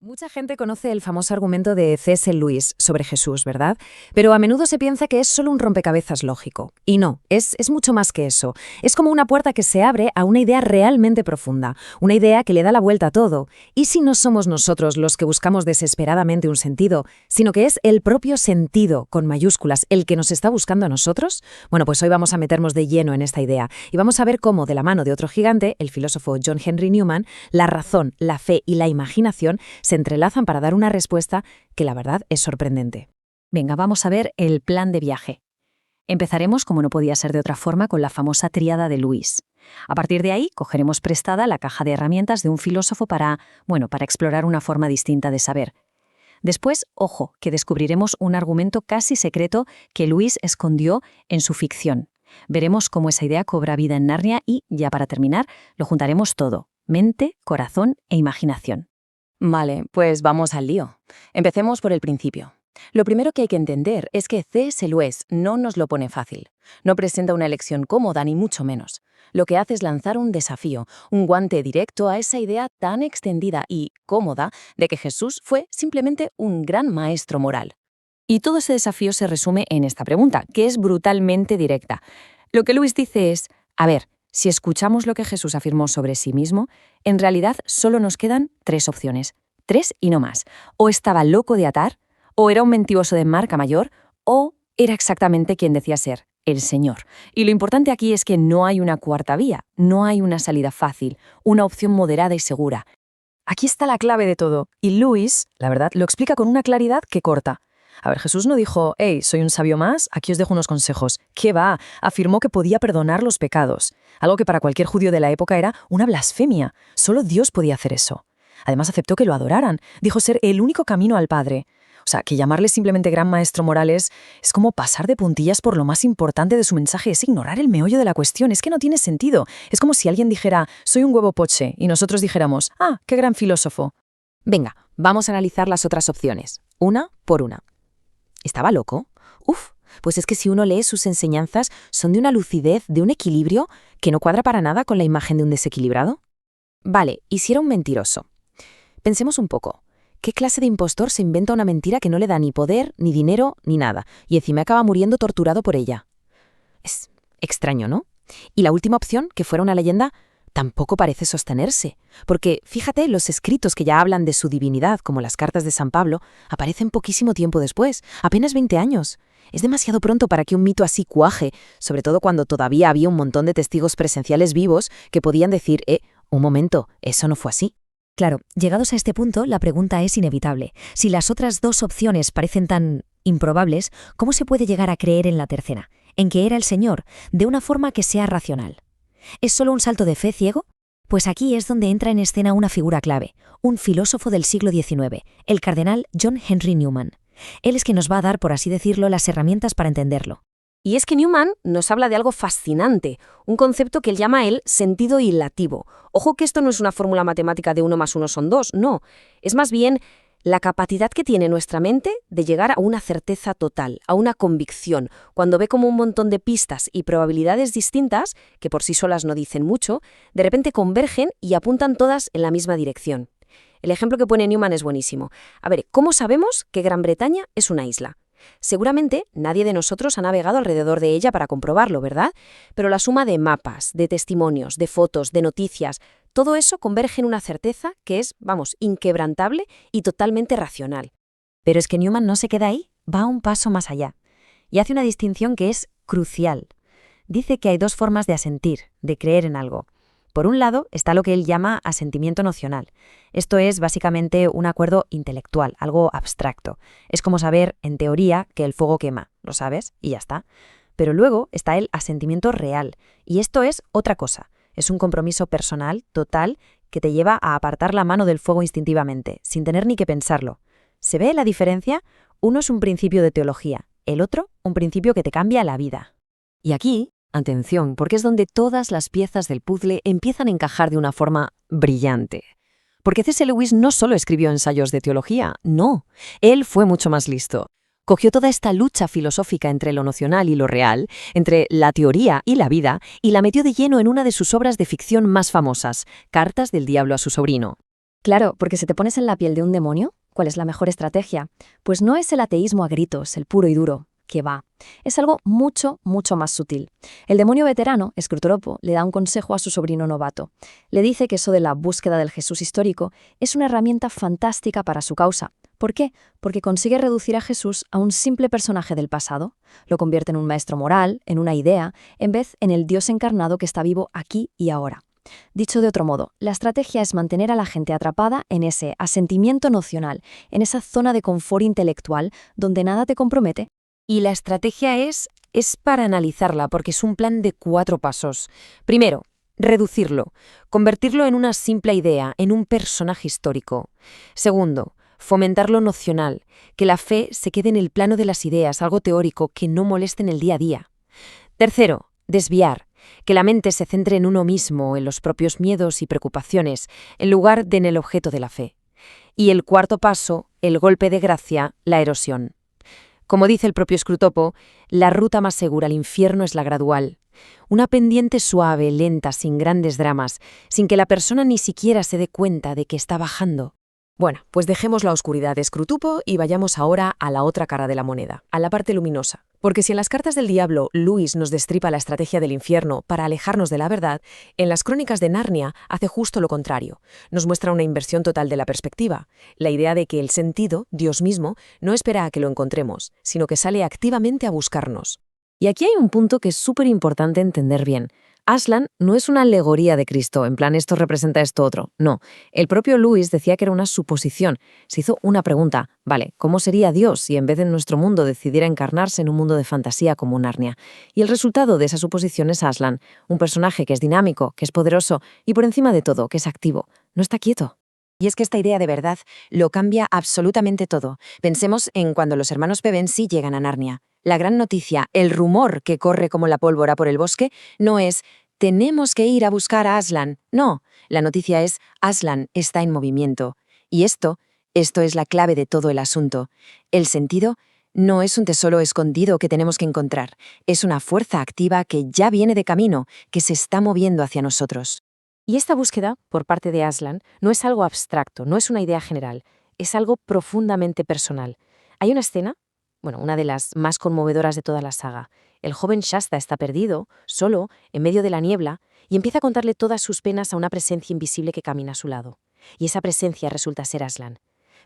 Mucha gente conoce el famoso argumento de C.S. Lewis sobre Jesús, ¿verdad? Pero a menudo se piensa que es solo un rompecabezas lógico. Y no, es mucho más que eso. Es como una puerta que se abre a una idea realmente profunda, una idea que le da la vuelta a todo. ¿Y si no somos nosotros los que buscamos desesperadamente un sentido, sino que es el propio sentido, con mayúsculas, el que nos está buscando a nosotros? Bueno, pues hoy vamos a meternos de lleno en esta idea y vamos a ver cómo, de la mano de otro gigante, el filósofo John Henry Newman, la razón, la fe y la imaginación se entrelazan para dar una respuesta que la verdad es sorprendente. Venga, vamos a ver el plan de viaje. Empezaremos, como no podía ser de otra forma, con la famosa tríada de Lewis. A partir de ahí, cogeremos prestada la caja de herramientas de un filósofo para explorar una forma distinta de saber. Después, ojo, que descubriremos un argumento casi secreto que Lewis escondió en su ficción. Veremos cómo esa idea cobra vida en Narnia y, ya para terminar, lo juntaremos todo: mente, corazón e imaginación. Vale, pues vamos al lío. Empecemos por el principio. Lo primero que hay que entender es que C.S. Lewis no nos lo pone fácil. No presenta una elección cómoda, ni mucho menos. Lo que hace es lanzar un desafío, un guante directo a esa idea tan extendida y cómoda de que Jesús fue simplemente un gran maestro moral. Y todo ese desafío se resume en esta pregunta, que es brutalmente directa. Lo que Lewis dice es: a ver, si escuchamos lo que Jesús afirmó sobre sí mismo, en realidad solo nos quedan 3 opciones. 3 y no más. O estaba loco de atar, o era un mentiroso de marca mayor, o era exactamente quien decía ser, el Señor. Y lo importante aquí es que no hay una cuarta vía, no hay una salida fácil, una opción moderada y segura. Aquí está la clave de todo, y Lewis, la verdad, lo explica con una claridad que corta. A ver, Jesús no dijo: «Hey, soy un sabio más, aquí os dejo unos consejos». ¿Qué va? Afirmó que podía perdonar los pecados, algo que para cualquier judío de la época era una blasfemia. Solo Dios podía hacer eso. Además aceptó que lo adoraran, dijo ser el único camino al Padre. O sea, que llamarle simplemente gran maestro moral es como pasar de puntillas por lo más importante de su mensaje, es ignorar el meollo de la cuestión, es que no tiene sentido. Es como si alguien dijera: «Soy un huevo poche», y nosotros dijéramos: «Ah, qué gran filósofo». Venga, vamos a analizar las otras opciones, una por una. ¿Estaba loco? Pues es que si uno lee sus enseñanzas, son de una lucidez, de un equilibrio, que no cuadra para nada con la imagen de un desequilibrado. Vale, ¿y si era un mentiroso? Pensemos un poco. ¿Qué clase de impostor se inventa una mentira que no le da ni poder, ni dinero, ni nada, y encima acaba muriendo torturado por ella? Es extraño, ¿no? Y la última opción, que fuera una leyenda, tampoco parece sostenerse, porque fíjate, los escritos que ya hablan de su divinidad, como las cartas de San Pablo, aparecen poquísimo tiempo después, apenas 20 años. Es demasiado pronto para que un mito así cuaje, sobre todo cuando todavía había un montón de testigos presenciales vivos que podían decir: un momento, eso no fue así. Claro, llegados a este punto, la pregunta es inevitable. Si las otras 2 opciones parecen tan improbables, ¿cómo se puede llegar a creer en la tercera, en que era el Señor, de una forma que sea racional? ¿Es solo un salto de fe ciego? Pues aquí es donde entra en escena una figura clave, un filósofo del siglo XIX, el cardenal John Henry Newman. Él es quien nos va a dar, por así decirlo, las herramientas para entenderlo. Y es que Newman nos habla de algo fascinante, un concepto que él llama el sentido ilativo. Ojo que esto no es una fórmula matemática de 1 más 1 son 2, no. Es más bien la capacidad que tiene nuestra mente de llegar a una certeza total, a una convicción, cuando ve como un montón de pistas y probabilidades distintas, que por sí solas no dicen mucho, de repente convergen y apuntan todas en la misma dirección. El ejemplo que pone Newman es buenísimo. A ver, ¿cómo sabemos que Gran Bretaña es una isla? Seguramente nadie de nosotros ha navegado alrededor de ella para comprobarlo, ¿verdad? Pero la suma de mapas, de testimonios, de fotos, de noticias, todo eso converge en una certeza que es, inquebrantable y totalmente racional. Pero es que Newman no se queda ahí, va un paso más allá. Y hace una distinción que es crucial. Dice que hay 2 formas de asentir, de creer en algo. Por un lado está lo que él llama asentimiento nocional. Esto es básicamente un acuerdo intelectual, algo abstracto. Es como saber, en teoría, que el fuego quema, ¿lo sabes? Y ya está. Pero luego está el asentimiento real, y esto es otra cosa. Es un compromiso personal, total, que te lleva a apartar la mano del fuego instintivamente, sin tener ni que pensarlo. ¿Se ve la diferencia? Uno es un principio de teología, el otro, un principio que te cambia la vida. Y aquí, atención, porque es donde todas las piezas del puzzle empiezan a encajar de una forma brillante. Porque C.S. Lewis no solo escribió ensayos de teología, no. Él fue mucho más listo. Cogió toda esta lucha filosófica entre lo nocional y lo real, entre la teoría y la vida, y la metió de lleno en una de sus obras de ficción más famosas, Cartas del diablo a su sobrino. Claro, porque si te pones en la piel de un demonio, ¿cuál es la mejor estrategia? Pues no es el ateísmo a gritos, el puro y duro, que va. Es algo mucho, mucho más sutil. El demonio veterano, Scrutoropo, le da un consejo a su sobrino novato. Le dice que eso de la búsqueda del Jesús histórico es una herramienta fantástica para su causa. ¿Por qué? Porque consigue reducir a Jesús a un simple personaje del pasado. Lo convierte en un maestro moral, en una idea, en vez en el Dios encarnado que está vivo aquí y ahora. Dicho de otro modo, la estrategia es mantener a la gente atrapada en ese asentimiento nocional, en esa zona de confort intelectual donde nada te compromete. Y la estrategia es para analizarla, porque es un plan de 4 pasos. Primero, reducirlo, convertirlo en una simple idea, en un personaje histórico. Segundo, fomentar lo nocional, que la fe se quede en el plano de las ideas, algo teórico que no moleste en el día a día. Tercero, desviar, que la mente se centre en uno mismo, en los propios miedos y preocupaciones, en lugar de en el objeto de la fe. Y el cuarto paso, el golpe de gracia, la erosión. Como dice el propio Scrutopo, la ruta más segura al infierno es la gradual. Una pendiente suave, lenta, sin grandes dramas, sin que la persona ni siquiera se dé cuenta de que está bajando. Bueno, pues dejemos la oscuridad de Scrutopo y vayamos ahora a la otra cara de la moneda, a la parte luminosa. Porque si en las cartas del diablo Lewis nos destripa la estrategia del infierno para alejarnos de la verdad, en las crónicas de Narnia hace justo lo contrario. Nos muestra una inversión total de la perspectiva, la idea de que el sentido, Dios mismo, no espera a que lo encontremos, sino que sale activamente a buscarnos. Y aquí hay un punto que es súper importante entender bien. Aslan no es una alegoría de Cristo, en plan esto representa esto otro. No, el propio Lewis decía que era una suposición. Se hizo una pregunta, vale, ¿cómo sería Dios si en vez de en nuestro mundo decidiera encarnarse en un mundo de fantasía como Narnia? Y el resultado de esa suposición es Aslan, un personaje que es dinámico, que es poderoso y por encima de todo, que es activo. No está quieto. Y es que esta idea de verdad lo cambia absolutamente todo. Pensemos en cuando los hermanos Pevensie llegan a Narnia. La gran noticia, el rumor que corre como la pólvora por el bosque, no es «tenemos que ir a buscar a Aslan». No, la noticia es «Aslan está en movimiento». Y esto es la clave de todo el asunto. El sentido no es un tesoro escondido que tenemos que encontrar, es una fuerza activa que ya viene de camino, que se está moviendo hacia nosotros. Y esta búsqueda, por parte de Aslan, no es algo abstracto, no es una idea general, es algo profundamente personal. Hay una escena, una de las más conmovedoras de toda la saga. El joven Shasta está perdido, solo, en medio de la niebla, y empieza a contarle todas sus penas a una presencia invisible que camina a su lado. Y esa presencia resulta ser Aslan.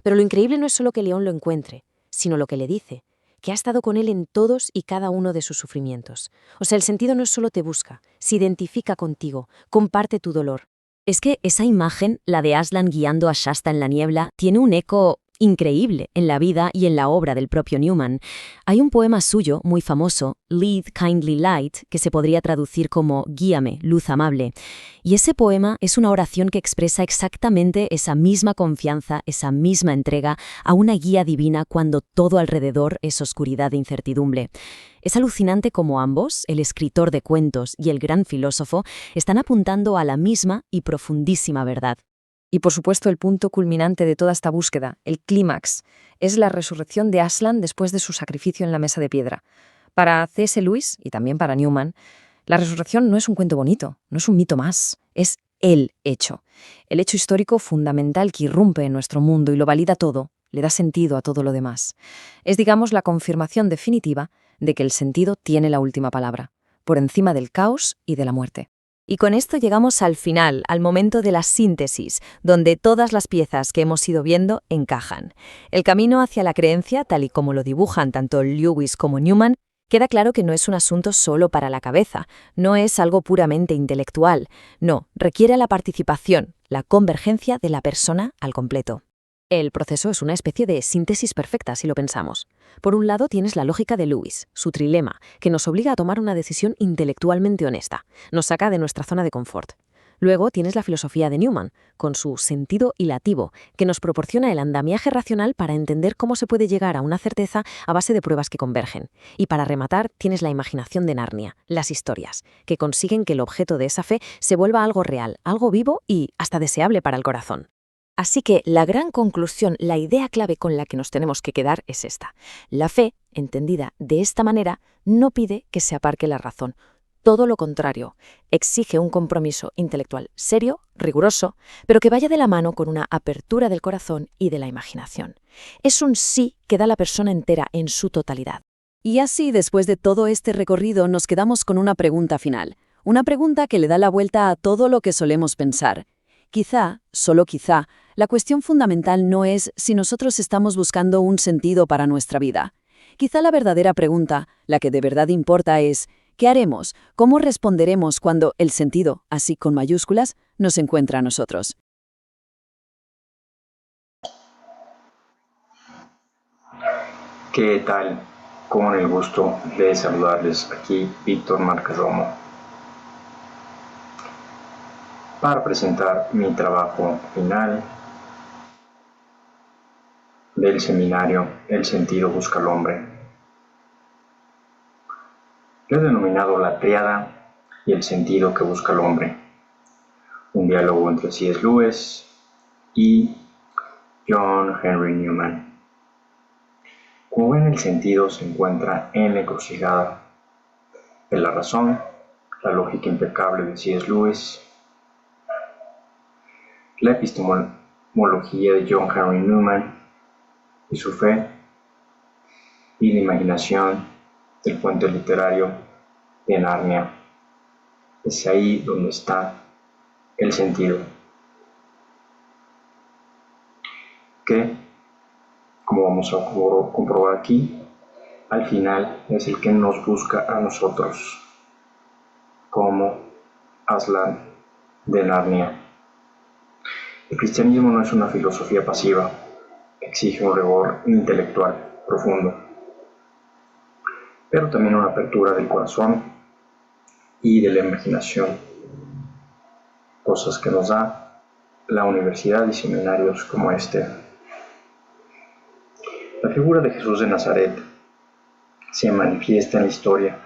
Pero lo increíble no es solo que León lo encuentre, sino lo que le dice, que ha estado con él en todos y cada uno de sus sufrimientos. O sea, el sentido no es solo te busca, se identifica contigo, comparte tu dolor. Es que esa imagen, la de Aslan guiando a Shasta en la niebla, tiene un eco increíble en la vida y en la obra del propio Newman. Hay un poema suyo muy famoso, Lead Kindly Light, que se podría traducir como Guíame, luz amable. Y ese poema es una oración que expresa exactamente esa misma confianza, esa misma entrega a una guía divina cuando todo alrededor es oscuridad e incertidumbre. Es alucinante cómo ambos, el escritor de cuentos y el gran filósofo, están apuntando a la misma y profundísima verdad. Y por supuesto el punto culminante de toda esta búsqueda, el clímax, es la resurrección de Aslan después de su sacrificio en la mesa de piedra. Para C.S. Lewis, y también para Newman, la resurrección no es un cuento bonito, no es un mito más, es el hecho histórico fundamental que irrumpe en nuestro mundo y lo valida todo, le da sentido a todo lo demás. Es, digamos, la confirmación definitiva de que el sentido tiene la última palabra, por encima del caos y de la muerte. Y con esto llegamos al final, al momento de la síntesis, donde todas las piezas que hemos ido viendo encajan. El camino hacia la creencia, tal y como lo dibujan tanto Lewis como Newman, queda claro que no es un asunto solo para la cabeza, no es algo puramente intelectual, no, requiere la participación, la convergencia de la persona al completo. El proceso es una especie de síntesis perfecta, si lo pensamos. Por un lado tienes la lógica de Lewis, su trilema, que nos obliga a tomar una decisión intelectualmente honesta, nos saca de nuestra zona de confort. Luego tienes la filosofía de Newman, con su sentido hilativo, que nos proporciona el andamiaje racional para entender cómo se puede llegar a una certeza a base de pruebas que convergen. Y para rematar, tienes la imaginación de Narnia, las historias, que consiguen que el objeto de esa fe se vuelva algo real, algo vivo y hasta deseable para el corazón. Así que la gran conclusión, la idea clave con la que nos tenemos que quedar es esta. La fe, entendida de esta manera, no pide que se aparque la razón. todo lo contrario. Exige un compromiso intelectual serio, riguroso, pero que vaya de la mano con una apertura del corazón y de la imaginación. Es un sí que da la persona entera en su totalidad. Y así, después de todo este recorrido, nos quedamos con una pregunta final. Una pregunta que le da la vuelta a todo lo que solemos pensar. Quizá, solo quizá, la cuestión fundamental no es si nosotros estamos buscando un sentido para nuestra vida. Quizá la verdadera pregunta, la que de verdad importa, es ¿qué haremos? ¿Cómo responderemos cuando el sentido, así con mayúsculas, nos encuentra a nosotros? ¿Qué tal? Con el gusto de saludarles aquí Víctor Márquez Romo para presentar mi trabajo final del seminario El sentido busca al hombre. Lo he denominado la tríada y el sentido que busca el hombre, un diálogo entre C.S. Lewis y John Henry Newman. Como ven, el sentido se encuentra en la encrucijada de la razón, la lógica impecable de C.S. Lewis, la epistemología de John Henry Newman y su fe, y la imaginación del puente literario de Narnia. Es ahí donde está el sentido, que, como vamos a comprobar aquí, al final es el que nos busca a nosotros, como Aslan de Narnia. El cristianismo no es una filosofía pasiva, exige un rigor intelectual profundo, pero también una apertura del corazón y de la imaginación, cosas que nos da la universidad y seminarios como este. La figura de Jesús de Nazaret se manifiesta en la historia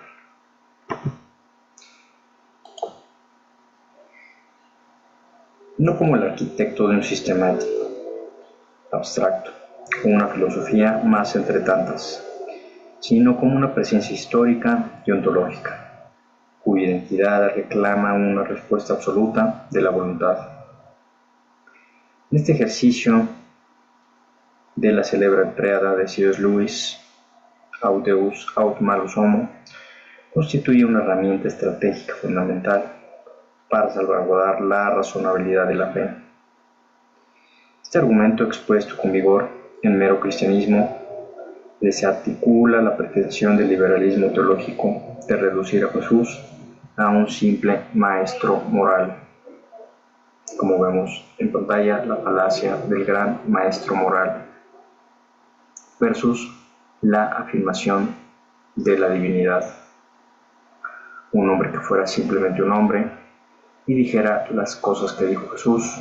no como el arquitecto de un sistema abstracto, como una filosofía más entre tantas, sino como una presencia histórica y ontológica, cuya identidad reclama una respuesta absoluta de la voluntad. En este ejercicio de la célebre tríada de C.S. Lewis, Aut Deus, Aut Malus Homo, constituye una herramienta estratégica fundamental para salvaguardar la razonabilidad de la fe. Este argumento, expuesto con vigor en mero cristianismo, desarticula la pretensión del liberalismo teológico de reducir a Jesús a un simple maestro moral. Como vemos en pantalla, la falacia del gran maestro moral versus la afirmación de la divinidad. Un hombre que fuera simplemente un hombre y dijera las cosas que dijo Jesús,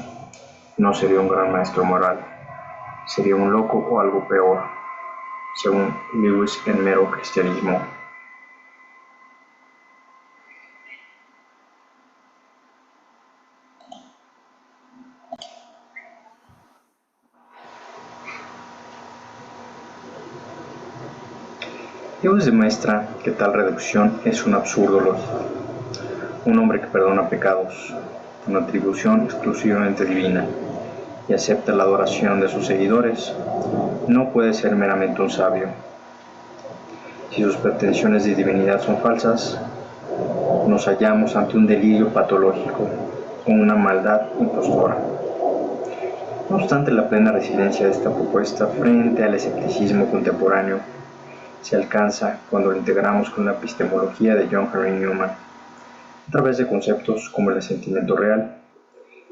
no sería un gran maestro moral, sería un loco o algo peor, según Lewis en mero cristianismo. Lewis demuestra que tal reducción es un absurdo lógico. Un hombre que perdona pecados, una atribución exclusivamente divina, y acepta la adoración de sus seguidores, no puede ser meramente un sabio. Si sus pretensiones de divinidad son falsas, nos hallamos ante un delirio patológico o una maldad impostora. No obstante, la plena resiliencia de esta propuesta frente al escepticismo contemporáneo se alcanza cuando lo integramos con la epistemología de John Henry Newman, a través de conceptos como el sentimiento real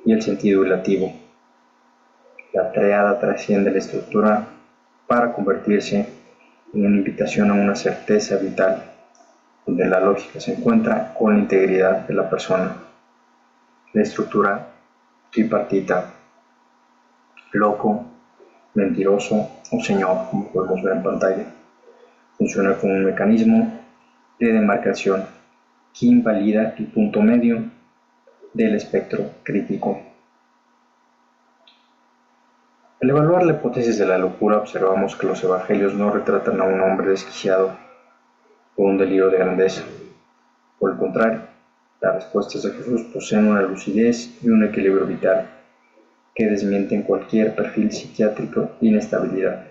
y el sentido ilativo. La tríada trasciende la estructura para convertirse en una invitación a una certeza vital, donde la lógica se encuentra con la integridad de la persona. La estructura tripartita, loco, mentiroso o señor, como podemos ver en pantalla, funciona como un mecanismo de demarcación que invalida el punto medio del espectro crítico. Al evaluar la hipótesis de la locura, observamos que los evangelios no retratan a un hombre desquiciado por un delirio de grandeza, Por el contrario, las respuestas de Jesús poseen una lucidez y un equilibrio vital que desmienten cualquier perfil psiquiátrico de inestabilidad.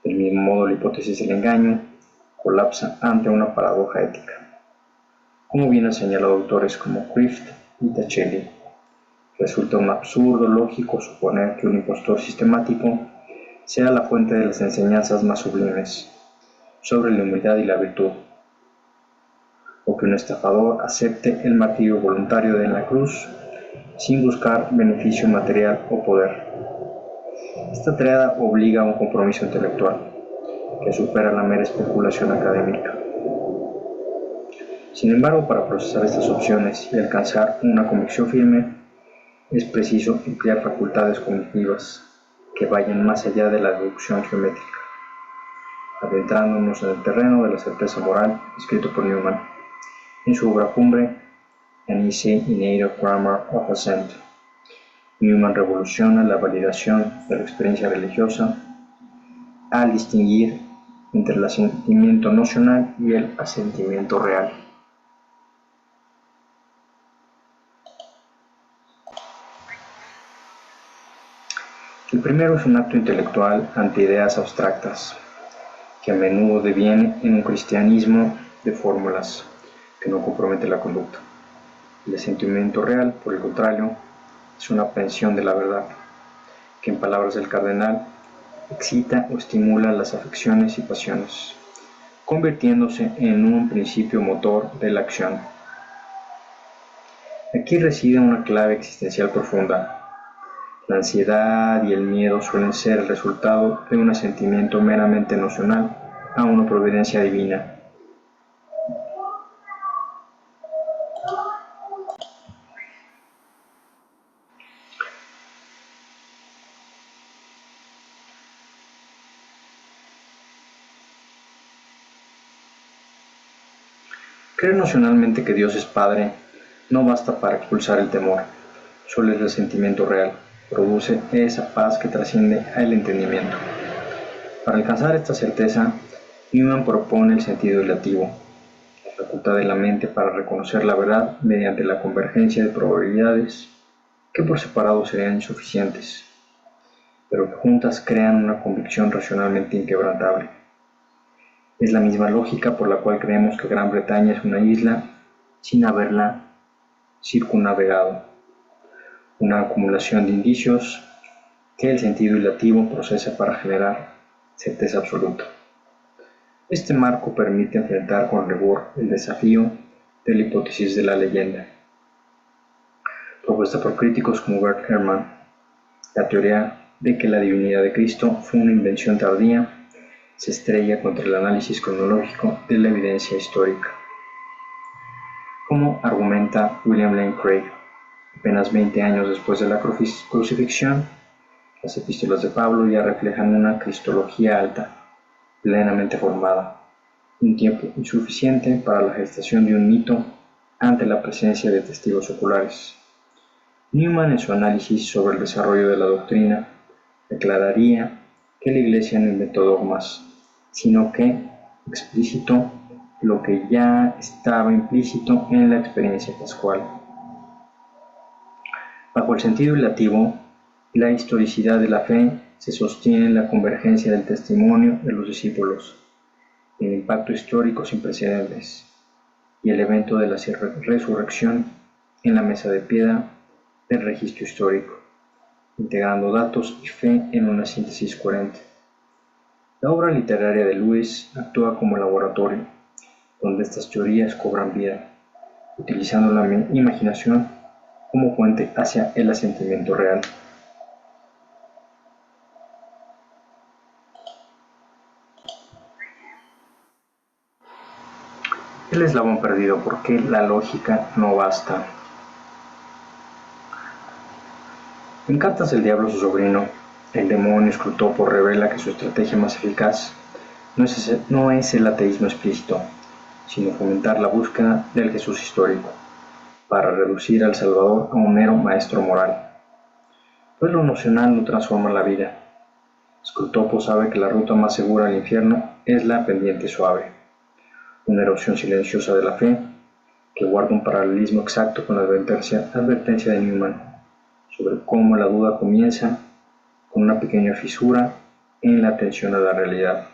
Del mismo modo, la hipótesis del engaño colapsa ante una paradoja ética. Como bien han señalado autores como Krifft y Tacelli, resulta un absurdo lógico suponer que un impostor sistemático sea la fuente de las enseñanzas más sublimes sobre la humildad y la virtud, o que un estafador acepte el martirio voluntario de la cruz sin buscar beneficio material o poder. Esta triada obliga a un compromiso intelectual que supera la mera especulación académica. Sin embargo, para procesar estas opciones y alcanzar una convicción firme, es preciso emplear facultades cognitivas que vayan más allá de la deducción geométrica, adentrándonos en el terreno de la certeza moral, escrito por Newman en su obra cumbre, An Easy Innate Grammar of Assent. Newman revoluciona la validación de la experiencia religiosa al distinguir entre el asentimiento nocional y el asentimiento real. El primero es un acto intelectual ante ideas abstractas, que a menudo deviene en un cristianismo de fórmulas que no compromete la conducta. El asentimiento real, por el contrario, es una aprehensión de la verdad, que en palabras del cardenal, excita o estimula las afecciones y pasiones, convirtiéndose en un principio motor de la acción. Aquí reside una clave existencial profunda. La ansiedad y el miedo suelen ser el resultado de un asentimiento meramente nocional a una providencia divina. Creer nocionalmente que Dios es Padre no basta para expulsar el temor, solo el resentimiento real produce esa paz que trasciende al entendimiento. Para alcanzar esta certeza, Newman propone el sentido relativo, la facultad de la mente para reconocer la verdad mediante la convergencia de probabilidades que por separado serían insuficientes, pero que juntas crean una convicción racionalmente inquebrantable. Es la misma lógica por la cual creemos que Gran Bretaña es una isla sin haberla circunnavegado, una acumulación de indicios que el sentido ilativo procesa para generar certeza absoluta. Este marco permite enfrentar con rigor el desafío de la hipótesis de la leyenda, propuesta por críticos como Bert Ehrman. La teoría de que la divinidad de Cristo fue una invención tardía se estrella contra el análisis cronológico de la evidencia histórica. Como argumenta William Lane Craig, apenas 20 años después de la crucifixión, las epístolas de Pablo ya reflejan una cristología alta, plenamente formada, un tiempo insuficiente para la gestación de un mito ante la presencia de testigos oculares. Newman, en su análisis sobre el desarrollo de la doctrina, declararía que la Iglesia no inventó dogmas, sino que explicitó lo que ya estaba implícito en la experiencia pascual. Bajo el sentido ilativo, la historicidad de la fe se sostiene en la convergencia del testimonio de los discípulos, el impacto histórico sin precedentes y el evento de la resurrección en la mesa de piedra del registro histórico, integrando datos y fe en una síntesis coherente. La obra literaria de Lewis actúa como laboratorio, donde estas teorías cobran vida, utilizando la imaginación como puente hacia el asentimiento real. El eslabón perdido, ¿por qué la lógica no basta? En Cartas del Diablo a su sobrino, el demonio Scrutopo revela que su estrategia más eficaz no es el ateísmo explícito, sino fomentar la búsqueda del Jesús histórico, para reducir al Salvador a un mero maestro moral. Pues lo nocional no transforma la vida. Scrutopo sabe que la ruta más segura al infierno es la pendiente suave. una erosión silenciosa de la fe que guarda un paralelismo exacto con la advertencia de Newman sobre cómo la duda comienza con una pequeña fisura en la atención a la realidad.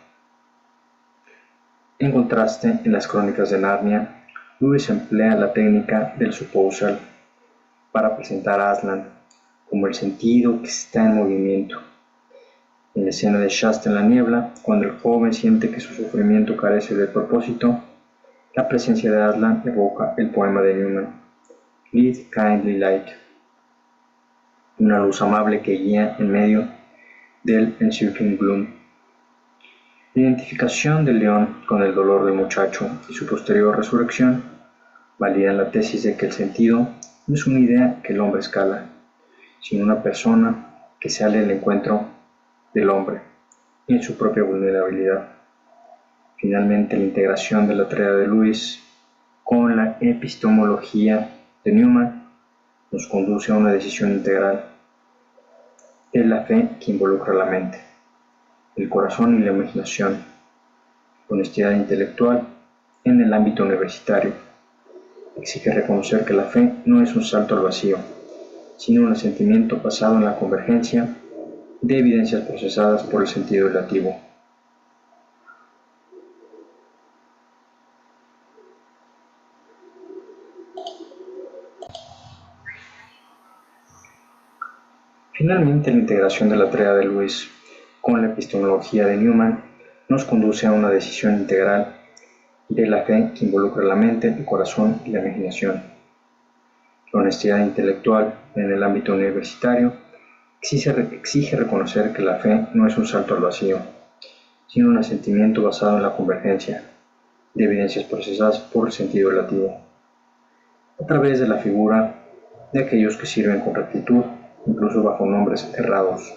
En contraste, en las Crónicas de Narnia, Lewis emplea la técnica del supposal para presentar a Aslan como el sentido que está en movimiento. En la escena de Shasta en la niebla, cuando el joven siente que su sufrimiento carece de propósito, la presencia de Aslan evoca el poema de Newman, Lead Kindly Light, una luz amable que guía en medio del encircling gloom. La identificación del león con el dolor del muchacho y su posterior resurrección validan la tesis de que el sentido no es una idea que el hombre escala, sino una persona que sale al encuentro del hombre en su propia vulnerabilidad. Finalmente, la integración de la tarea de Lewis con la epistemología de Newman nos conduce a una decisión integral. Es la fe que involucra la mente, el corazón y la imaginación, honestidad intelectual en el ámbito universitario. Exige reconocer que la fe no es un salto al vacío, sino un asentimiento basado en la convergencia de evidencias procesadas por el sentido relativo. Finalmente, la integración de la tarea de Lewis con la epistemología de Newman nos conduce a una decisión integral de la fe que involucra la mente, el corazón y la imaginación. La honestidad intelectual en el ámbito universitario exige reconocer que la fe no es un salto al vacío, sino un asentimiento basado en la convergencia de evidencias procesadas por el sentido relativo, a través de la figura de aquellos que sirven con rectitud, incluso bajo nombres errados,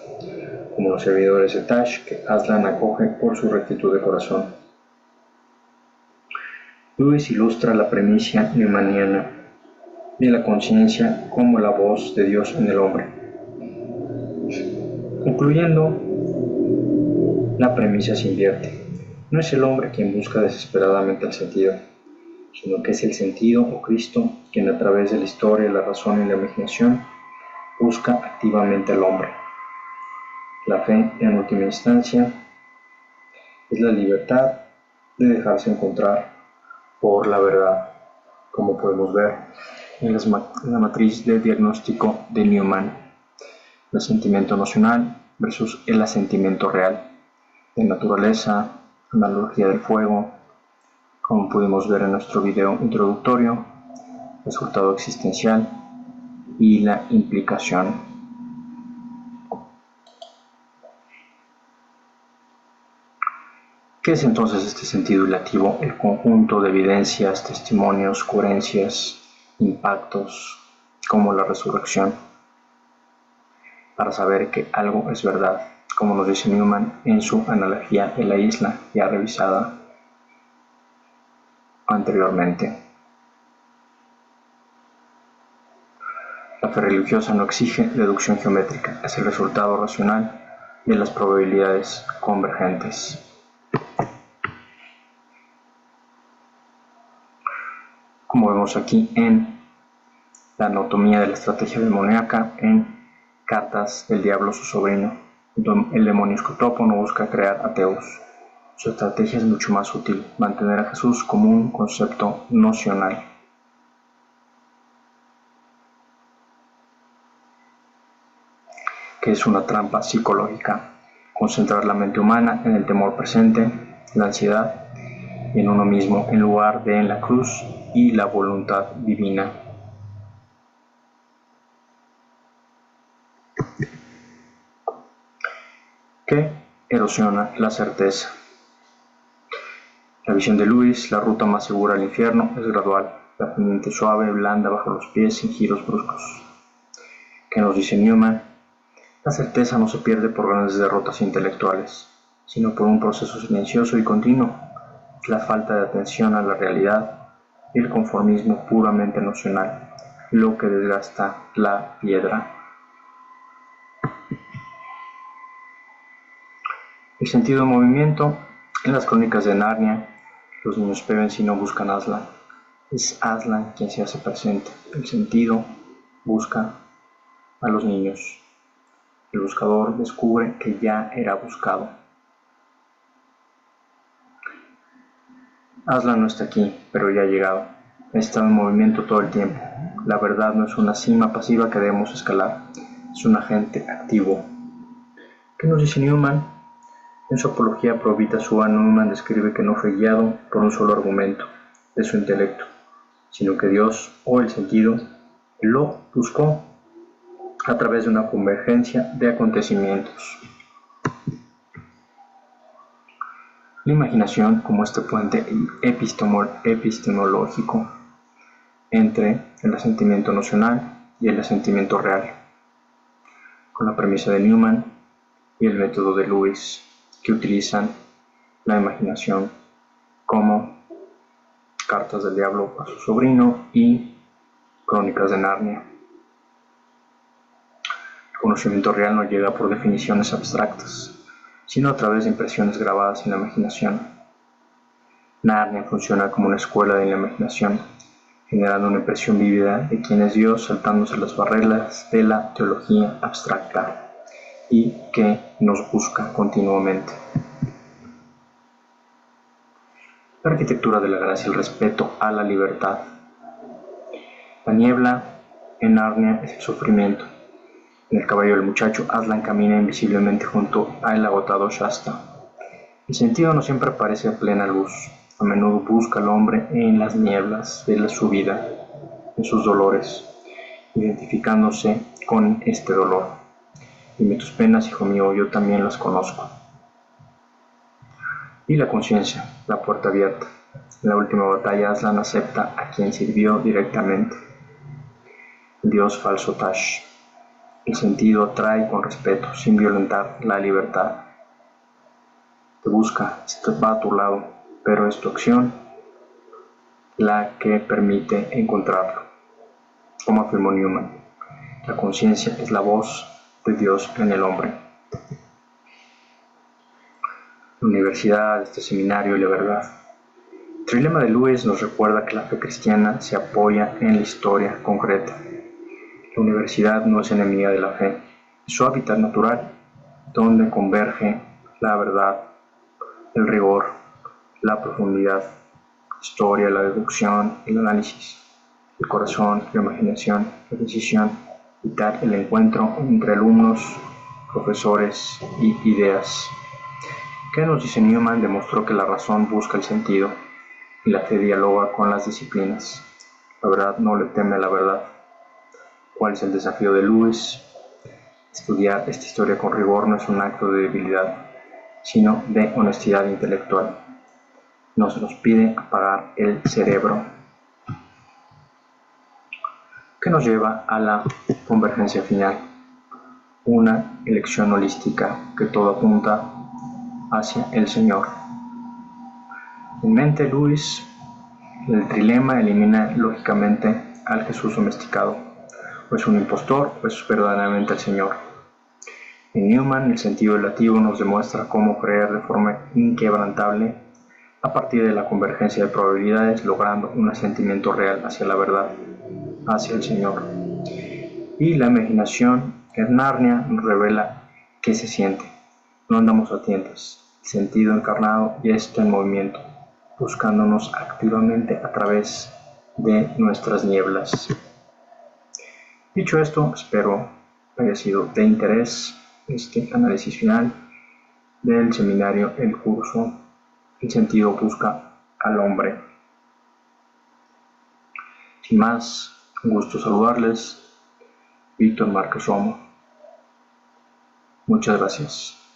como los servidores de Tash que Aslan acoge por su rectitud de corazón. Lewis ilustra la premisa newmaniana de la conciencia como la voz de Dios en el hombre, concluyendo, la premisa se invierte. No es el hombre quien busca desesperadamente el sentido, sino que es el sentido o Cristo quien a través de la historia, la razón y la imaginación busca activamente al hombre. La fe, en última instancia, es la libertad de dejarse encontrar por la verdad, como podemos ver en la matriz de diagnóstico de Newman, el asentimiento nocional versus el asentimiento real, de naturaleza, analogía del fuego, como pudimos ver en nuestro video introductorio, resultado existencial y la implicación. ¿Qué es entonces este sentido ilativo? El conjunto de evidencias, testimonios, coherencias, impactos, como la resurrección, para saber que algo es verdad, como nos dice Newman en su analogía de la isla, ya revisada anteriormente. La fe religiosa no exige deducción geométrica, es el resultado racional de las probabilidades convergentes. Como vemos aquí en la anatomía de la estrategia demoníaca, en Cartas del Diablo a su sobrino, el demonio Escotopo no busca crear ateos. Su estrategia es mucho más útil, mantener a Jesús como un concepto nocional. Que es una trampa psicológica, concentrar la mente humana en el temor presente, la ansiedad y en uno mismo en lugar de en la cruz y la voluntad divina. Que erosiona la certeza. La visión de Lewis, la ruta más segura al infierno, es gradual, la pendiente suave, blanda bajo los pies sin giros bruscos. Que nos dice Newman, la certeza no se pierde por grandes derrotas intelectuales, sino por un proceso silencioso y continuo. Es la falta de atención a la realidad y el conformismo puramente nocional, lo que desgasta la piedra. El sentido de movimiento. En las Crónicas de Narnia, Los niños beben si no buscan Aslan. Es Aslan quien se hace presente. El sentido busca a los niños. El buscador descubre que ya era buscado. Aslan no está aquí, pero ya ha llegado. Ha estado en movimiento todo el tiempo. La verdad no es una cima pasiva que debemos escalar. Es un agente activo. ¿Qué nos dice Newman? En su apología pro vita sua, Newman describe que no fue guiado por un solo argumento de su intelecto, sino que Dios, o el sentido, lo buscó a través de una convergencia de acontecimientos. La imaginación como este puente epistemológico entre el asentimiento nocional y el asentimiento real, con la premisa de Newman y el método de Lewis, que utilizan la imaginación como Cartas del Diablo a su sobrino y Crónicas de Narnia. El conocimiento real no llega por definiciones abstractas, sino a través de impresiones grabadas en la imaginación. Narnia funciona como una escuela de la imaginación, generando una impresión vívida de quién es Dios saltándose las barreras de la teología abstracta y que nos busca continuamente. La arquitectura de la gracia y el respeto a la libertad. La niebla en Narnia es el sufrimiento. En el caballo del muchacho, Aslan camina invisiblemente junto al agotado Shasta. El sentido no siempre aparece a plena luz. A menudo busca al hombre en las nieblas de su vida, en sus dolores, identificándose con este dolor. Dime tus penas, hijo mío, yo también las conozco. Y la conciencia, la puerta abierta. En la última batalla, Aslan acepta a quien sirvió directamente, el dios falso Tash. El sentido atrae con respeto, sin violentar la libertad. Te busca, va a tu lado, pero es tu acción la que permite encontrarlo. Como afirmó Newman, la conciencia es la voz de Dios en el hombre. La universidad, este seminario y la verdad. El trilema de Lewis nos recuerda que la fe cristiana se apoya en la historia concreta. La universidad no es enemiga de la fe, es su hábitat natural, donde converge la verdad, el rigor, la profundidad, la historia, la deducción, el análisis, el corazón, la imaginación, la decisión, vital, el encuentro entre alumnos, profesores y ideas. ¿Qué nos dice Newman? Demostró que la razón busca el sentido y la fe dialoga con las disciplinas. La verdad no le teme a la verdad. ¿Cuál es el desafío de Lewis? Estudiar esta historia con rigor no es un acto de debilidad, sino de honestidad intelectual. No se nos pide apagar el cerebro. ¿Qué nos lleva a la convergencia final? Una elección holística que todo apunta hacia el Señor. En mente, Lewis, el trilema elimina lógicamente al Jesús domesticado. O es un impostor o es verdaderamente el Señor. En Newman, el sentido relativo nos demuestra cómo creer de forma inquebrantable a partir de la convergencia de probabilidades, logrando un asentimiento real hacia la verdad, hacia el Señor. Y la imaginación en Narnia nos revela qué se siente. No andamos a tientas. El sentido encarnado ya está en movimiento, buscándonos activamente a través de nuestras nieblas. Dicho esto, espero haya sido de interés este análisis final del seminario El curso El sentido busca al hombre. Sin más, un gusto saludarles. Víctor Márquez Romo. Muchas gracias.